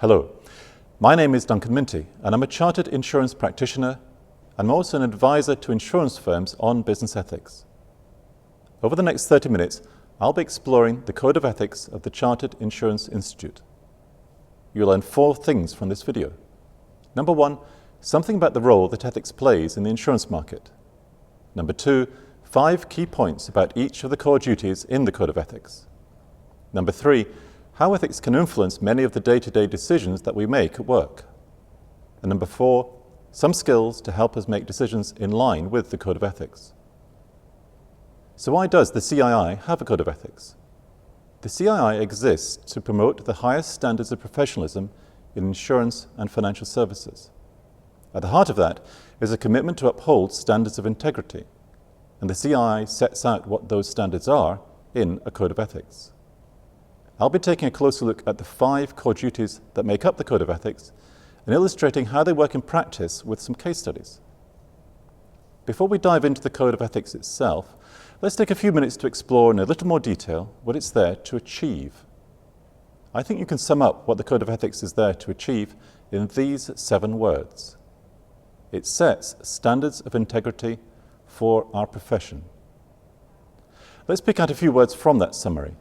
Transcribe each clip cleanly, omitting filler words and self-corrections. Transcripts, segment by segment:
Hello, my name is Duncan Minty and I'm a chartered insurance practitioner and I'm also an advisor to insurance firms on business ethics. Over the next 30 minutes, I'll be exploring the Code of Ethics of the Chartered Insurance Institute. You'll learn 4 things from this video. Number 1, something about the role that ethics plays in the insurance market. Number 2, 5 key points about each of the core duties in the Code of Ethics. Number 3, how ethics can influence many of the day-to-day decisions that we make at work. And number 4, some skills to help us make decisions in line with the Code of Ethics. So why does the CII have a Code of Ethics? The CII exists to promote the highest standards of professionalism in insurance and financial services. At the heart of that is a commitment to uphold standards of integrity, and the CII sets out what those standards are in a Code of Ethics. I'll be taking a closer look at the 5 core duties that make up the Code of Ethics and illustrating how they work in practice with some case studies. Before we dive into the Code of Ethics itself, let's take a few minutes to explore in a little more detail what it's there to achieve. I think you can sum up what the Code of Ethics is there to achieve in these 7 words. It sets standards of integrity for our profession. Let's pick out a few words from that summary.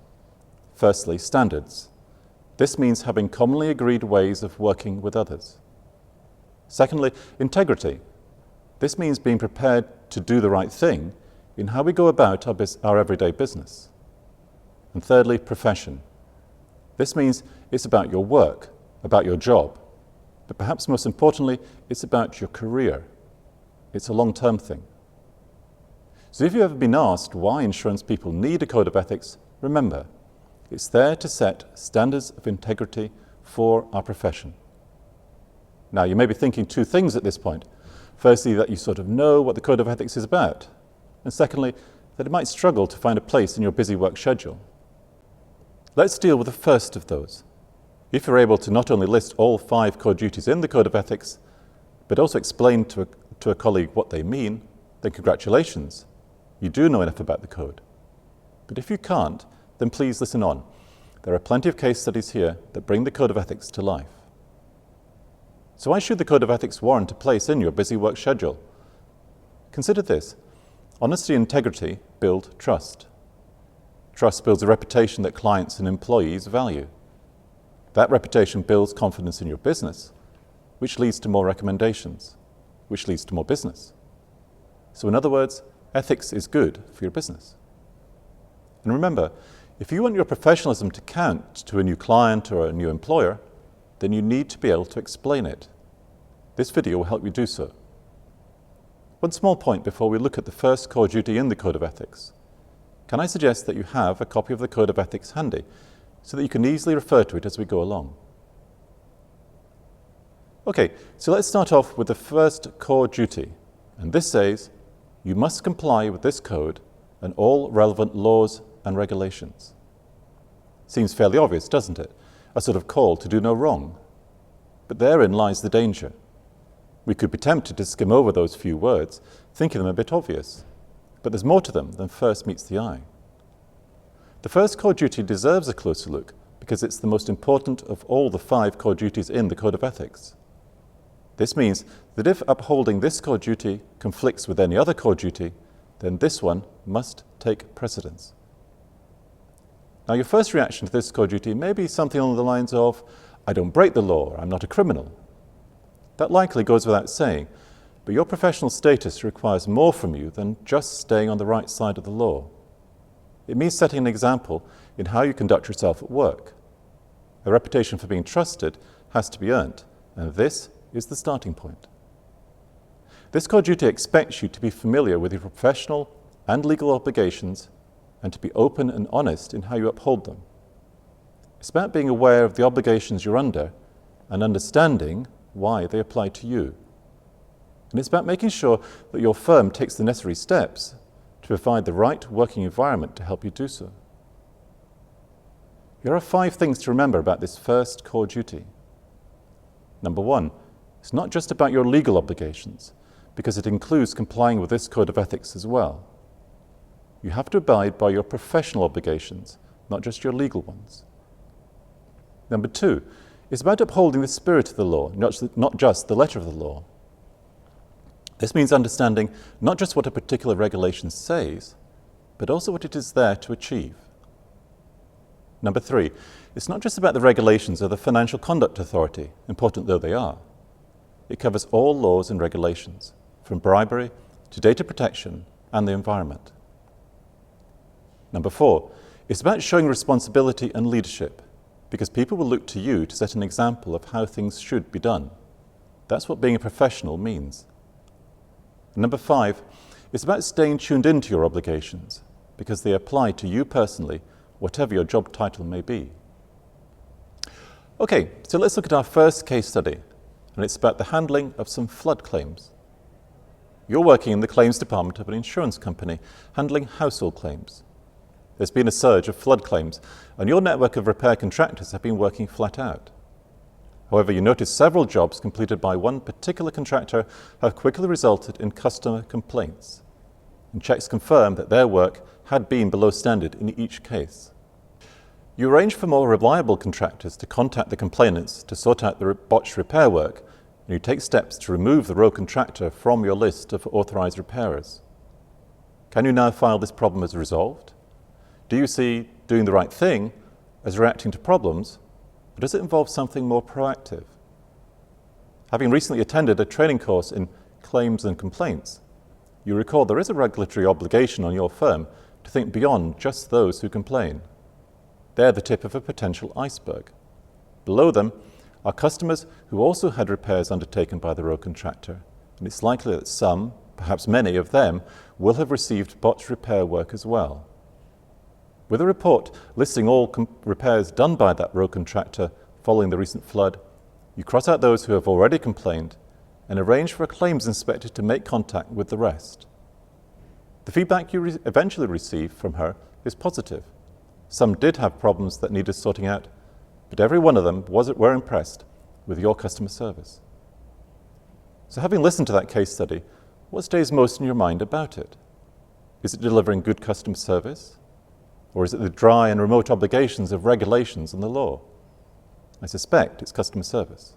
Firstly, standards. This means having commonly agreed ways of working with others. Secondly, integrity. This means being prepared to do the right thing in how we go about our everyday business. And thirdly, profession. This means it's about your work, about your job, but perhaps most importantly, it's about your career. It's a long-term thing. So if you've ever been asked why insurance people need a Code of Ethics, remember, it's there to set standards of integrity for our profession. Now, you may be thinking 2 things at this point. Firstly, that you sort of know what the Code of Ethics is about. And secondly, that it might struggle to find a place in your busy work schedule. Let's deal with the first of those. If you're able to not only list all 5 core duties in the Code of Ethics, but also explain to a colleague what they mean, then congratulations, you do know enough about the code. But if you can't, then please listen on. There are plenty of case studies here that bring the Code of Ethics to life. So why should the Code of Ethics warrant a place in your busy work schedule? Consider this. Honesty and integrity build trust. Trust builds a reputation that clients and employees value. That reputation builds confidence in your business, which leads to more recommendations, which leads to more business. So in other words, ethics is good for your business. And remember, if you want your professionalism to count to a new client or a new employer, then you need to be able to explain it. This video will help you do so. One small point before we look at the first core duty in the Code of Ethics. Can I suggest that you have a copy of the Code of Ethics handy so that you can easily refer to it as we go along? Okay, so let's start off with the first core duty. And this says, you must comply with this code and all relevant laws and regulations. Seems fairly obvious, doesn't it? A sort of call to do no wrong. But therein lies the danger. We could be tempted to skim over those few words, thinking them a bit obvious. But there's more to them than first meets the eye. The first core duty deserves a closer look because it's the most important of all the 5 core duties in the Code of Ethics. This means that if upholding this core duty conflicts with any other core duty, then this one must take precedence. Now, your first reaction to this core duty may be something along the lines of, I don't break the law, I'm not a criminal. That likely goes without saying, but your professional status requires more from you than just staying on the right side of the law. It means setting an example in how you conduct yourself at work. A reputation for being trusted has to be earned, and this is the starting point. This core duty expects you to be familiar with your professional and legal obligations and to be open and honest in how you uphold them. It's about being aware of the obligations you're under and understanding why they apply to you. And it's about making sure that your firm takes the necessary steps to provide the right working environment to help you do so. Here are 5 things to remember about this first core duty. Number 1, it's not just about your legal obligations, because it includes complying with this Code of Ethics as well. You have to abide by your professional obligations, not just your legal ones. Number 2, is about upholding the spirit of the law, not just the letter of the law. This means understanding not just what a particular regulation says, but also what it is there to achieve. Number 3, it's not just about the regulations of the Financial Conduct Authority, important though they are. It covers all laws and regulations, from bribery to data protection and the environment. Number 4, it's about showing responsibility and leadership, because people will look to you to set an example of how things should be done. That's what being a professional means. And number 5, it's about staying tuned into your obligations, because they apply to you personally, whatever your job title may be. Okay, so let's look at our first case study, and it's about the handling of some flood claims. You're working in the claims department of an insurance company, handling household claims. There's been a surge of flood claims, and your network of repair contractors have been working flat out. However, you notice several jobs completed by one particular contractor have quickly resulted in customer complaints, and checks confirm that their work had been below standard in each case. You arrange for more reliable contractors to contact the complainants to sort out the botched repair work, and you take steps to remove the rogue contractor from your list of authorised repairers. Can you now file this problem as resolved? Do you see doing the right thing as reacting to problems, or does it involve something more proactive? Having recently attended a training course in claims and complaints, you recall there is a regulatory obligation on your firm to think beyond just those who complain. They're the tip of a potential iceberg. Below them are customers who also had repairs undertaken by the rogue contractor, and it's likely that some, perhaps many of them, will have received botched repair work as well. With a report listing all repairs done by that rogue contractor following the recent flood, you cross out those who have already complained and arrange for a claims inspector to make contact with the rest. The feedback you eventually receive from her is positive. Some did have problems that needed sorting out, but every one of them were impressed with your customer service. So having listened to that case study, what stays most in your mind about it? Is it delivering good customer service? Or is it the dry and remote obligations of regulations and the law? I suspect it's customer service.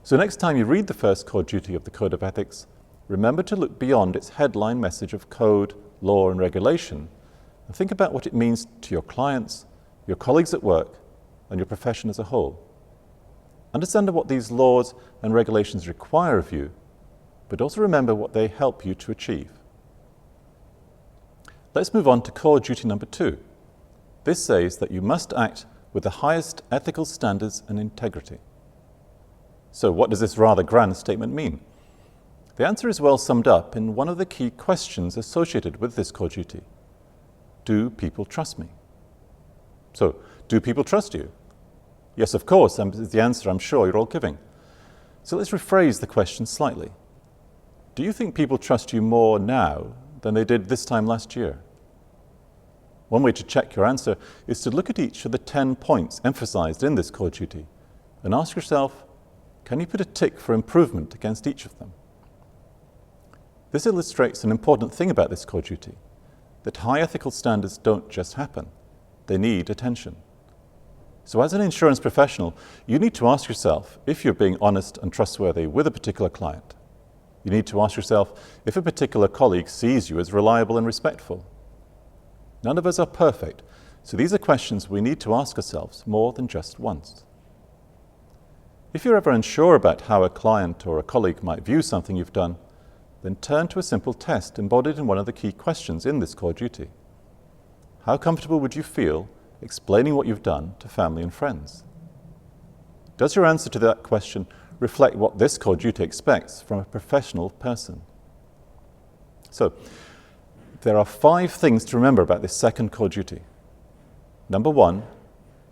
So next time you read the first core duty of the Code of Ethics, remember to look beyond its headline message of code, law, and regulation, and think about what it means to your clients, your colleagues at work, and your profession as a whole. Understand what these laws and regulations require of you, but also remember what they help you to achieve. Let's move on to core duty number 2. This says that you must act with the highest ethical standards and integrity. So what does this rather grand statement mean? The answer is well summed up in one of the key questions associated with this core duty. Do people trust me? So, do people trust you? Yes, of course, is the answer I'm sure you're all giving. So let's rephrase the question slightly. Do you think people trust you more now than they did this time last year? One way to check your answer is to look at each of the 10 points emphasized in this core duty and ask yourself, can you put a tick for improvement against each of them? This illustrates an important thing about this core duty, that high ethical standards don't just happen. They need attention. So as an insurance professional, you need to ask yourself if you're being honest and trustworthy with a particular client. You need to ask yourself if a particular colleague sees you as reliable and respectful. None of us are perfect, so these are questions we need to ask ourselves more than just once. If you're ever unsure about how a client or a colleague might view something you've done, then turn to a simple test embodied in one of the key questions in this core duty. How comfortable would you feel explaining what you've done to family and friends? Does your answer to that question reflect what this core duty expects from a professional person? So, there are 5 things to remember about this second core duty. Number 1,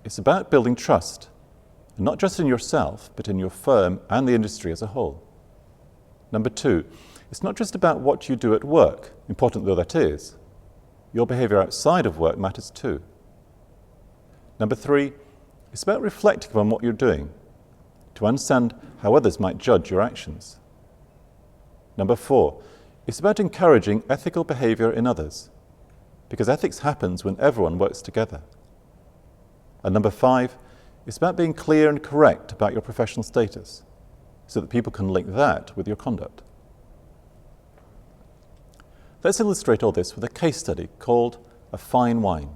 it's about building trust, and not just in yourself, but in your firm and the industry as a whole. Number 2, it's not just about what you do at work, important though that is. Your behavior outside of work matters too. Number 3, it's about reflecting on what you're doing, to understand how others might judge your actions. Number 4, it's about encouraging ethical behavior in others, because ethics happens when everyone works together. And number 5, It's about being clear and correct about your professional status so that people can link that with your conduct. Let's illustrate all this with a case study called a fine wine.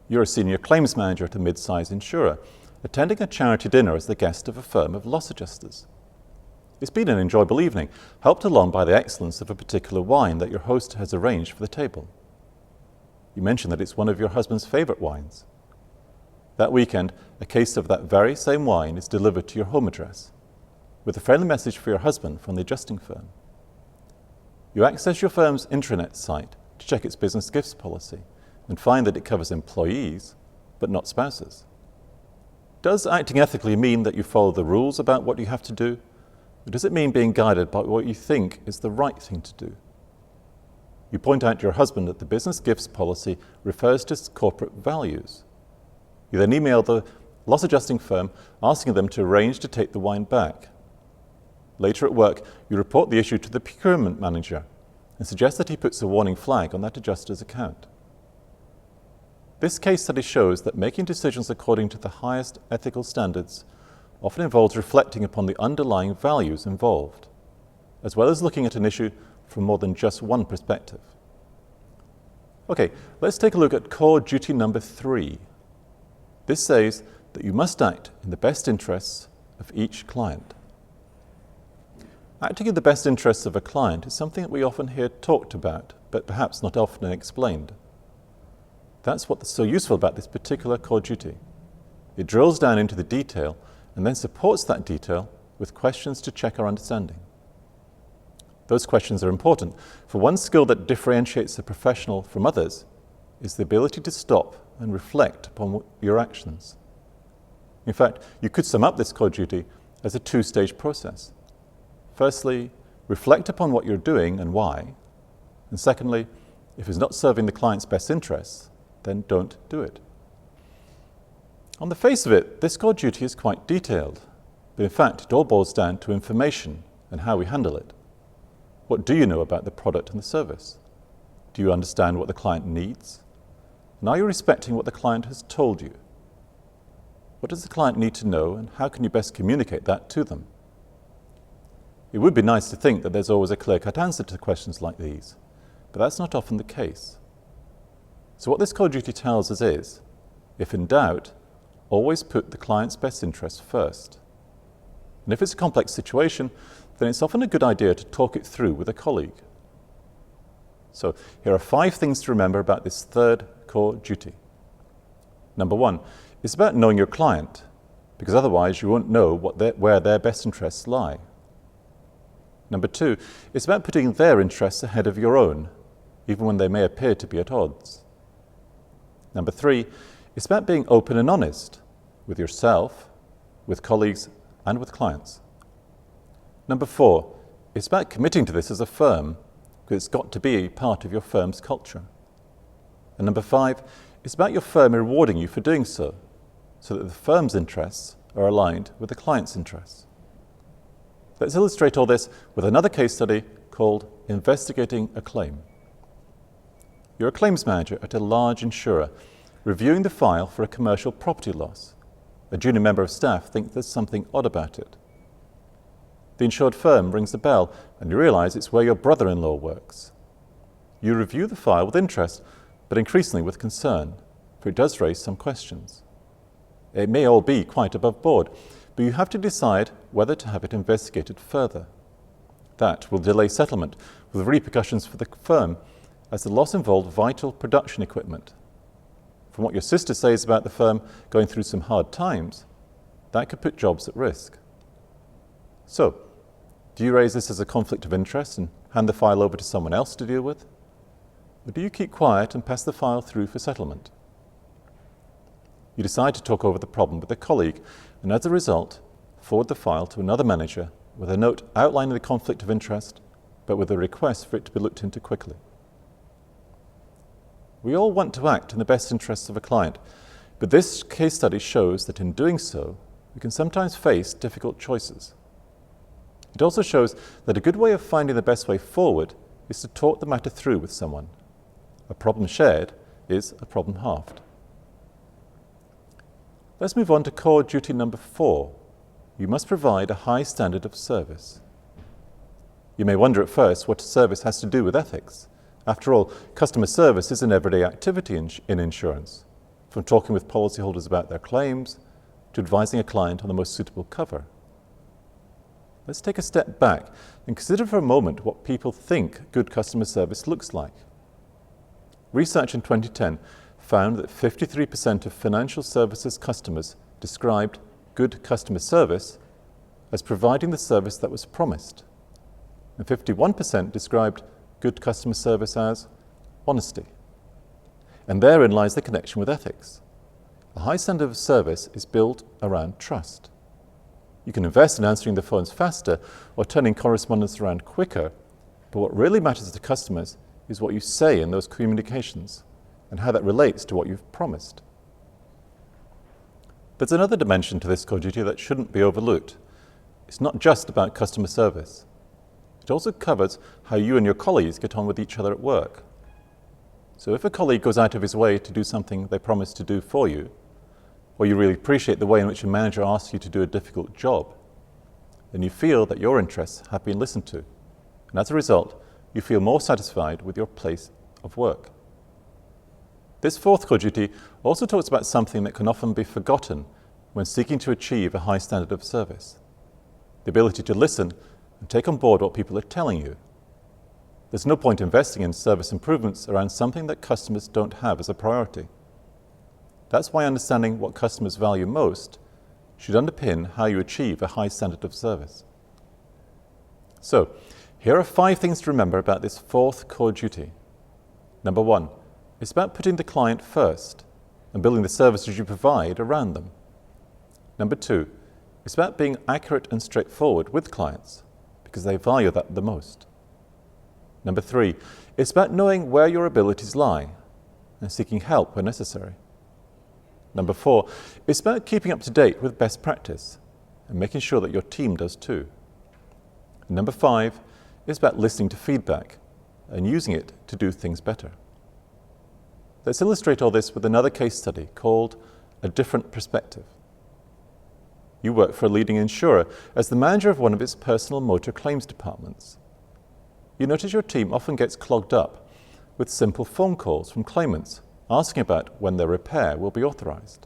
You're a senior claims manager at a mid-sized insurer, attending a charity dinner as the guest of a firm of loss adjusters. It's been an enjoyable evening, helped along by the excellence of a particular wine that your host has arranged for the table. You mention that it's one of your husband's favourite wines. That weekend, a case of that very same wine is delivered to your home address, with a friendly message for your husband from the adjusting firm. You access your firm's intranet site to check its business gifts policy and find that it covers employees, but not spouses. Does acting ethically mean that you follow the rules about what you have to do? Or does it mean being guided by what you think is the right thing to do? You point out to your husband that the business gifts policy refers to corporate values. You then email the loss adjusting firm asking them to arrange to take the wine back. Later at work, you report the issue to the procurement manager and suggest that he puts a warning flag on that adjuster's account. This case study shows that making decisions according to the highest ethical standards often involves reflecting upon the underlying values involved, as well as looking at an issue from more than just one perspective. Okay, let's take a look at core duty number 3. This says that you must act in the best interests of each client. Acting in the best interests of a client is something that we often hear talked about, but perhaps not often explained. That's what's so useful about this particular core duty. It drills down into the detail and then supports that detail with questions to check our understanding. Those questions are important, for one skill that differentiates a professional from others is the ability to stop and reflect upon your actions. In fact, you could sum up this core duty as a 2-stage process. Firstly, reflect upon what you're doing and why. And secondly, if it's not serving the client's best interests, then don't do it. On the face of it, this core duty is quite detailed, but in fact it all boils down to information and how we handle it. What do you know about the product and the service? Do you understand what the client needs? And are you respecting what the client has told you? What does the client need to know, and how can you best communicate that to them? It would be nice to think that there's always a clear-cut answer to questions like these, but that's not often the case. So what this core duty tells us is, if in doubt, always put the client's best interests first. And if it's a complex situation, then it's often a good idea to talk it through with a colleague. So here are 5 things to remember about this third core duty. Number 1, it's about knowing your client, because otherwise you won't know where their best interests lie. Number 2, it's about putting their interests ahead of your own, even when they may appear to be at odds. Number 3, it's about being open and honest with yourself, with colleagues, and with clients. Number 4, it's about committing to this as a firm, because it's got to be part of your firm's culture. And number 5, it's about your firm rewarding you for doing so that the firm's interests are aligned with the client's interests. Let's illustrate all this with another case study called Investigating a Claim. You're a claims manager at a large insurer, reviewing the file for a commercial property loss. A junior member of staff thinks there's something odd about it. The insured firm rings the bell and you realise it's where your brother-in-law works. You review the file with interest, but increasingly with concern, for it does raise some questions. It may all be quite above board, but you have to decide whether to have it investigated further. That will delay settlement, with repercussions for the firm, as the loss involved vital production equipment. From what your sister says about the firm going through some hard times, that could put jobs at risk. So, do you raise this as a conflict of interest and hand the file over to someone else to deal with? Or do you keep quiet and pass the file through for settlement? You decide to talk over the problem with a colleague, and as a result, forward the file to another manager with a note outlining the conflict of interest, but with a request for it to be looked into quickly. We all want to act in the best interests of a client, but this case study shows that in doing so, we can sometimes face difficult choices. It also shows that a good way of finding the best way forward is to talk the matter through with someone. A problem shared is a problem halved. Let's move on to core duty number 4. You must provide a high standard of service. You may wonder at first what service has to do with ethics. After all, customer service is an everyday activity in insurance, from talking with policyholders about their claims to advising a client on the most suitable cover. Let's take a step back and consider for a moment what people think good customer service looks like. Research in 2010 found that 53% of financial services customers described good customer service as providing the service that was promised, and 51% described good customer service as honesty. And therein lies the connection with ethics. A high standard of service is built around trust. You can invest in answering the phones faster or turning correspondence around quicker, but what really matters to customers is what you say in those communications and how that relates to what you've promised. There's another dimension to this core duty that shouldn't be overlooked. It's not just about customer service. It also covers how you and your colleagues get on with each other at work. So if a colleague goes out of his way to do something they promised to do for you, or you really appreciate the way in which a manager asks you to do a difficult job, then you feel that your interests have been listened to, and as a result, you feel more satisfied with your place of work. This fourth core duty also talks about something that can often be forgotten when seeking to achieve a high standard of service: the ability to listen and take on board what people are telling you. There's no point investing in service improvements around something that customers don't have as a priority. That's why understanding what customers value most should underpin how you achieve a high standard of service. So, here are 5 things to remember about this fourth core duty. Number 1, it's about putting the client first and building the services you provide around them. Number 2, it's about being accurate and straightforward with clients because they value that the most. Number 3, it's about knowing where your abilities lie and seeking help where necessary. Number 4, it's about keeping up to date with best practice and making sure that your team does too. And number 5, it's about listening to feedback and using it to do things better. Let's illustrate all this with another case study called A Different Perspective. You work for a leading insurer as the manager of one of its personal motor claims departments. You notice your team often gets clogged up with simple phone calls from claimants asking about when their repair will be authorized.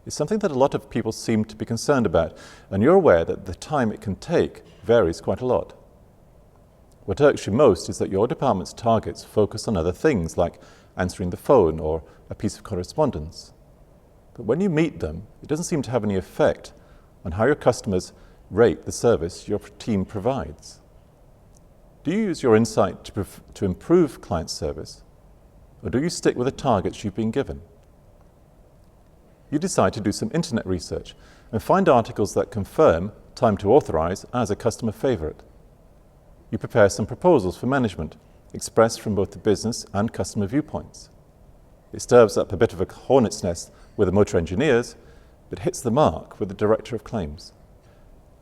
It's something that a lot of people seem to be concerned about, and you're aware that the time it can take varies quite a lot. What irks you most is that your department's targets focus on other things like answering the phone or a piece of correspondence. But when you meet them, it doesn't seem to have any effect on how your customers rate the service your team provides. Do you use your insight to improve client service, or do you stick with the targets you've been given? You decide to do some internet research and find articles that confirm time to authorize as a customer favorite. You prepare some proposals for management, expressed from both the business and customer viewpoints. It stirs up a bit of a hornet's nest with the motor engineers, but hits the mark with the director of claims.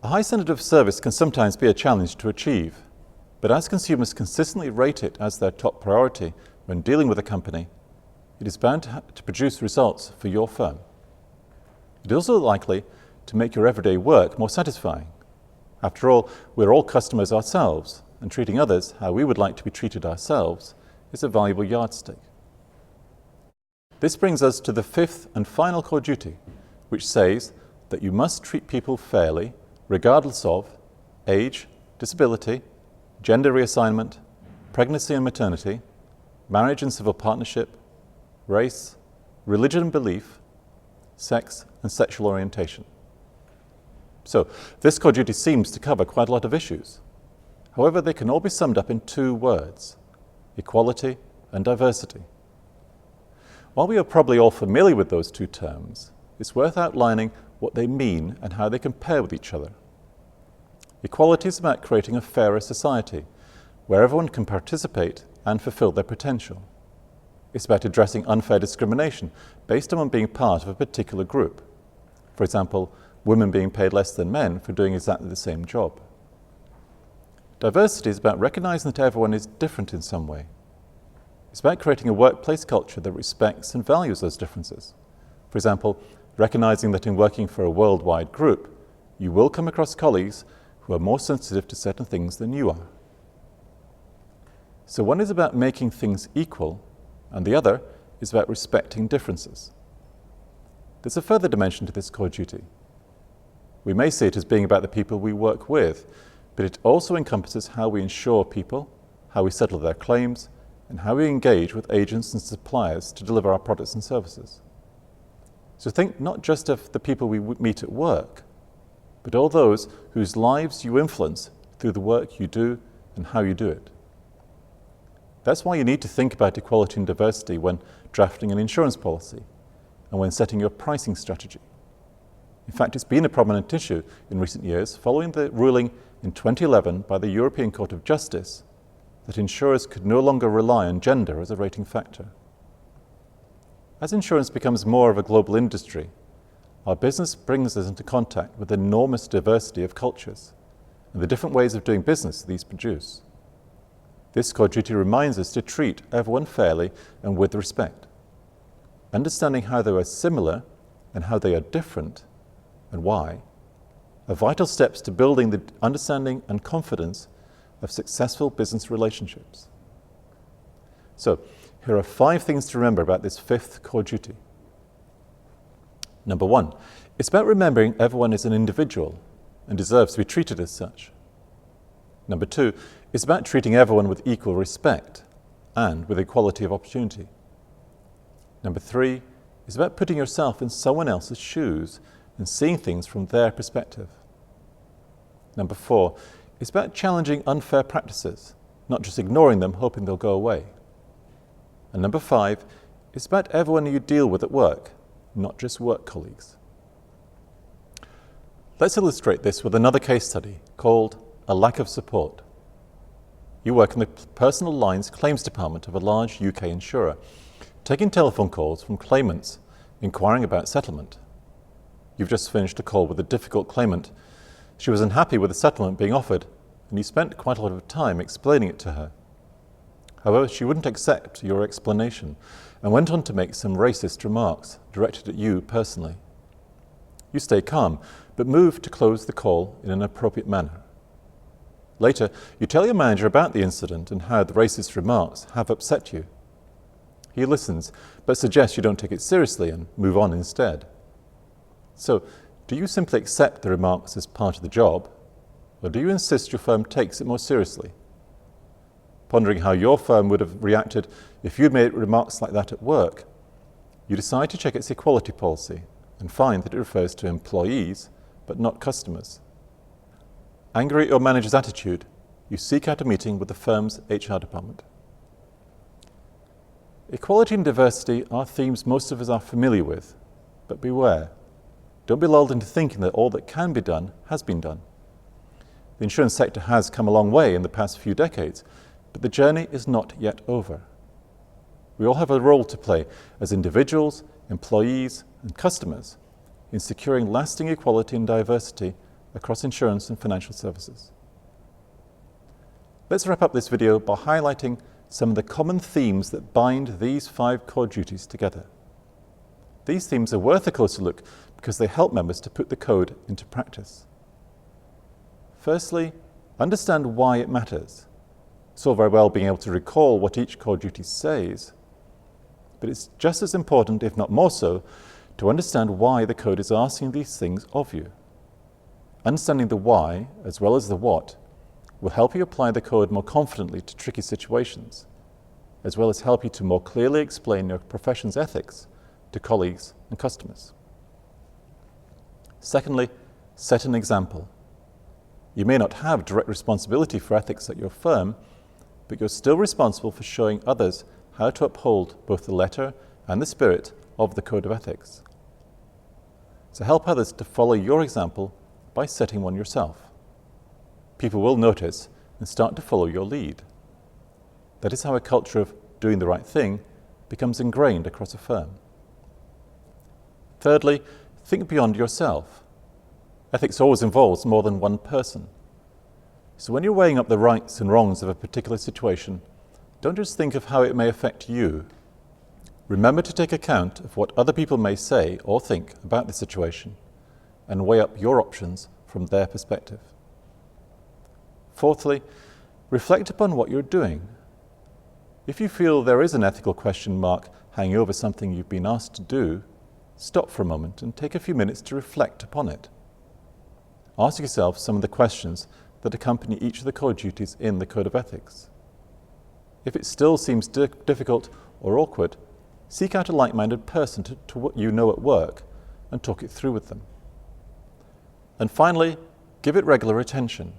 A high standard of service can sometimes be a challenge to achieve, but as consumers consistently rate it as their top priority when dealing with a company, it is bound to produce results for your firm. It is also likely to make your everyday work more satisfying. After all, we're all customers ourselves, and treating others how we would like to be treated ourselves is a valuable yardstick. This brings us to the 5th and final core duty, which says that you must treat people fairly, regardless of age, disability, gender reassignment, pregnancy and maternity, marriage and civil partnership, race, religion and belief, sex and sexual orientation. So, this core duty seems to cover quite a lot of issues. However, they can all be summed up in 2 words: equality and diversity. While we are probably all familiar with those 2 terms, it's worth outlining what they mean and how they compare with each other. Equality is about creating a fairer society, where everyone can participate and fulfill their potential. It's about addressing unfair discrimination based on being part of a particular group. For example, women being paid less than men for doing exactly the same job. Diversity is about recognizing that everyone is different in some way. It's about creating a workplace culture that respects and values those differences. For example, recognizing that in working for a worldwide group, you will come across colleagues who are more sensitive to certain things than you are. So one is about making things equal, and the other is about respecting differences. There's a further dimension to this core duty. We may see it as being about the people we work with, but it also encompasses how we insure people, how we settle their claims, and how we engage with agents and suppliers to deliver our products and services. So think not just of the people we meet at work, but all those whose lives you influence through the work you do and how you do it. That's why you need to think about equality and diversity when drafting an insurance policy and when setting your pricing strategy. In fact, it's been a prominent issue in recent years following the ruling in 2011 by the European Court of Justice that insurers could no longer rely on gender as a rating factor. As insurance becomes more of a global industry, our business brings us into contact with enormous diversity of cultures and the different ways of doing business these produce. This core duty reminds us to treat everyone fairly and with respect. Understanding how they are similar and how they are different and why are vital steps to building the understanding and confidence of successful business relationships. So, here are 5 things to remember about this 5th core duty. Number 1, it's about remembering everyone is an individual and deserves to be treated as such. Number 2, it's about treating everyone with equal respect and with equality of opportunity. Number 3 is about putting yourself in someone else's shoes and seeing things from their perspective. Number 4 is about challenging unfair practices, not just ignoring them, hoping they'll go away. And number 5 is about everyone you deal with at work, not just work colleagues. Let's illustrate this with another case study called a lack of support. You work in the personal lines claims department of a large UK insurer, taking telephone calls from claimants inquiring about settlement. You've just finished a call with a difficult claimant. She was unhappy with the settlement being offered, and you spent quite a lot of time explaining it to her. However, she wouldn't accept your explanation and went on to make some racist remarks directed at you personally. You stay calm, but move to close the call in an appropriate manner. Later, you tell your manager about the incident and how the racist remarks have upset you. He listens, but suggests you don't take it seriously and move on instead. So, do you simply accept the remarks as part of the job, or do you insist your firm takes it more seriously? Pondering how your firm would have reacted if you'd made remarks like that at work, you decide to check its equality policy and find that it refers to employees, but not customers. Angry at your manager's attitude, you seek out a meeting with the firm's HR department. Equality and diversity are themes most of us are familiar with, but beware. Don't be lulled into thinking that all that can be done has been done. The insurance sector has come a long way in the past few decades, but the journey is not yet over. We all have a role to play as individuals, employees, and customers in securing lasting equality and diversity across insurance and financial services. Let's wrap up this video by highlighting some of the common themes that bind these 5 core duties together. These themes are worth a closer look because they help members to put the code into practice. Firstly, understand why it matters. It's all very well being able to recall what each core duty says, but it's just as important, if not more so, to understand why the code is asking these things of you. Understanding the why, as well as the what, will help you apply the code more confidently to tricky situations, as well as help you to more clearly explain your profession's ethics to colleagues and customers. Secondly, set an example. You may not have direct responsibility for ethics at your firm, but you're still responsible for showing others how to uphold both the letter and the spirit of the Code of Ethics. So help others to follow your example by setting one yourself. People will notice and start to follow your lead. That is how a culture of doing the right thing becomes ingrained across a firm. Thirdly, think beyond yourself. Ethics always involves more than one person. So when you're weighing up the rights and wrongs of a particular situation, don't just think of how it may affect you. remember to take account of what other people may say or think about the situation and weigh up your options from their perspective. Fourthly, reflect upon what you're doing. If you feel there is an ethical question mark hanging over something you've been asked to do, stop for a moment and take a few minutes to reflect upon it. Ask yourself some of the questions that accompany each of the core duties in the Code of Ethics. If it still seems difficult or awkward, seek out a like-minded person to what you know at work and talk it through with them. And finally, give it regular attention.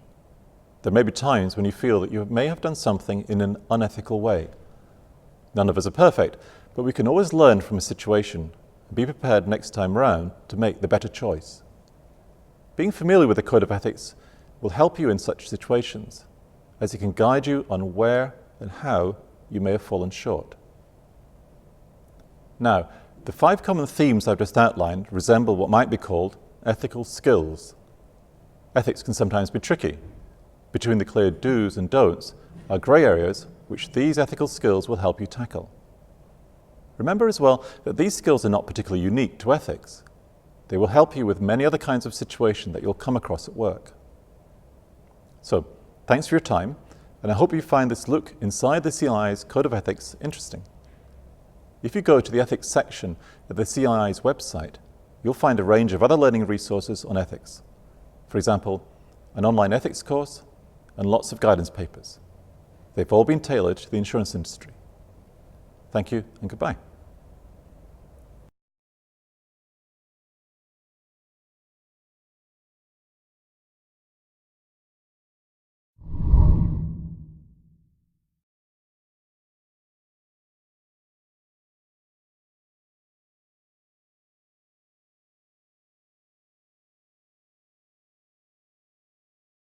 There may be times when you feel that you may have done something in an unethical way. None of us are perfect, but we can always learn from a situation and be prepared next time round to make the better choice. Being familiar with the Code of Ethics will help you in such situations, as it can guide you on where and how you may have fallen short. Now, the 5 common themes I've just outlined resemble what might be called ethical skills. Ethics can sometimes be tricky. Between the clear do's and don'ts are grey areas which these ethical skills will help you tackle. Remember as well that these skills are not particularly unique to ethics. They will help you with many other kinds of situations that you'll come across at work. So, thanks for your time, and I hope you find this look inside the CII's Code of Ethics interesting. If you go to the ethics section of the CII's website, you'll find a range of other learning resources on ethics. For example, an online ethics course and lots of guidance papers. They've all been tailored to the insurance industry. Thank you and goodbye.